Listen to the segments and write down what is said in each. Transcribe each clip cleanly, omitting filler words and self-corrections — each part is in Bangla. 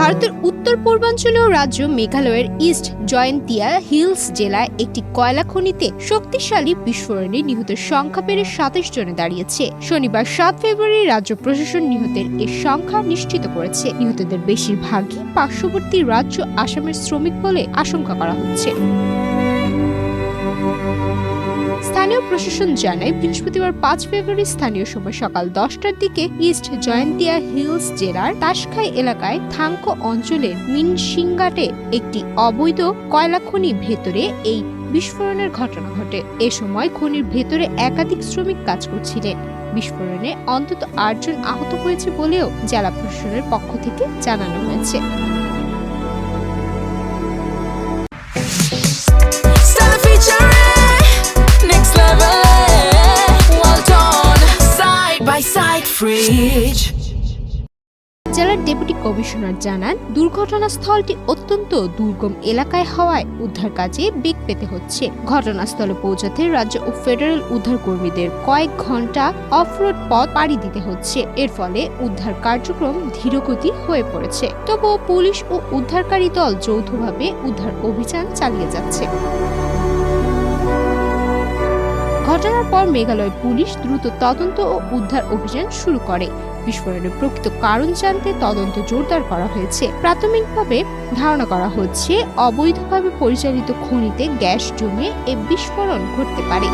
ভারতের উত্তর পূর্বাঞ্চলীয় রাজ্য মেঘালয়ের ইস্ট জয়ন্তিয়া হিলস জেলায় একটি কয়লা খনিতে শক্তিশালী বিস্ফোরণে নিহতের সংখ্যা বেড়ে ২৭ জনে দাঁড়িয়েছে। শনিবার ৭ ফেব্রুয়ারি রাজ্য প্রশাসন নিহতের এই সংখ্যা নিশ্চিত করেছে। নিহতদের বেশিরভাগই পার্শ্ববর্তী রাজ্য আসামের শ্রমিক বলে আশঙ্কা করা হচ্ছে। স্থানীয় প্রশাসন জানায়, বৃহস্পতিবার ৫ ফেব্রুয়ারি স্থানীয় সময় সকাল ১০টার দিকে ইস্ট জয়ন্তিয়া হিলস জেলার তাসখাই এলাকায় থাংকো অঞ্চলের মিনসিংঘাটে একটি অবৈধ কয়লা খনি ভেতরে এই বিস্ফোরণের ঘটনা ঘটে। এ সময় খনির ভেতরে একাধিক শ্রমিক কাজ করছিলেন। বিস্ফোরণে অন্তত ৮ জন আহত হয়েছে বলেও জেলা প্রশাসনের পক্ষ থেকে জানানো হয়েছে। জেলার ডেপুটি কমিশনার জানান, দুর্ঘটনাস্থলটি অত্যন্ত দুর্গম এলাকায় হওয়ায় উদ্ধার কাজে বেগ পেতে হচ্ছে। ঘটনাস্থলে পৌঁছাতে রাজ্য ও ফেডারেল উদ্ধার কর্মীদের কয়েক ঘন্টা অফরোড পথ পাড়ি দিতে হচ্ছে। এর ফলে উদ্ধার কার্যক্রম ধীরগতি হয়ে পড়েছে। তবুও পুলিশ ও উদ্ধারকারী দল যৌথভাবে উদ্ধার অভিযান চালিয়ে যাচ্ছে। ঘটনার পর মেঘালয় পুলিশ দ্রুত তদন্ত ও উদ্ধার অভিযান শুরু করে। বিস্ফোরণের প্রকৃত কারণ জানতে তদন্ত জোরদার করা হয়েছে। প্রাথমিকভাবে ধারণা করা হচ্ছে, অবৈধভাবে পরিচালিত খনিতে গ্যাস জমে এই বিস্ফোরণ ঘটতে পারে।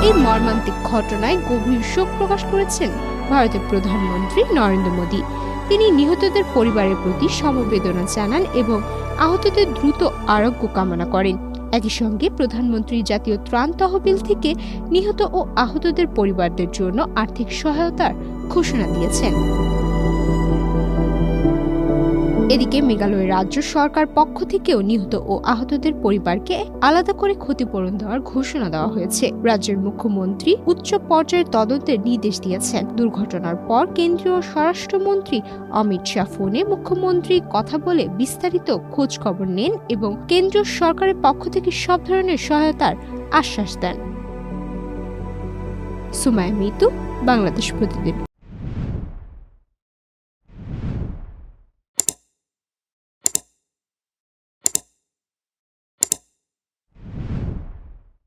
এই মর্মান্তিক ঘটনায় গভীর শোক প্রকাশ করেছেন ভারতের প্রধানমন্ত্রী নরেন্দ্র মোদী। তিনি নিহতদের পরিবারের প্রতি সমবেদনা জানান এবং আহতদের দ্রুত আরোগ্য কামনা করেন। একই সঙ্গে প্রধানমন্ত্রী জাতীয় ত্রাণ তহবিল থেকে নিহত ও আহতদের পরিবারদের জন্য আর্থিক সহায়তার ঘোষণা দিয়েছেন। এদিকে মেঘালয় রাজ্য সরকার পক্ষ থেকেও নিহত ও আহতদের পরিবারকে আলাদা করে ক্ষতিপূরণ দেওয়ার ঘোষণা দেওয়া হয়েছে। রাজ্যের মুখ্যমন্ত্রী উচ্চ পর্যায়ের তদন্তের নির্দেশ দিয়েছেন। দুর্ঘটনার পর কেন্দ্রীয় স্বরাষ্ট্রমন্ত্রী অমিত শাহ ফোনে মুখ্যমন্ত্রী কথা বলে বিস্তারিত খোঁজ খবর নেন এবং কেন্দ্রীয় সরকারের পক্ষ থেকে সব ধরনের সহায়তার আশ্বাস দেন। সুমাইয়া মিতু, বাংলাদেশ প্রতিদিন।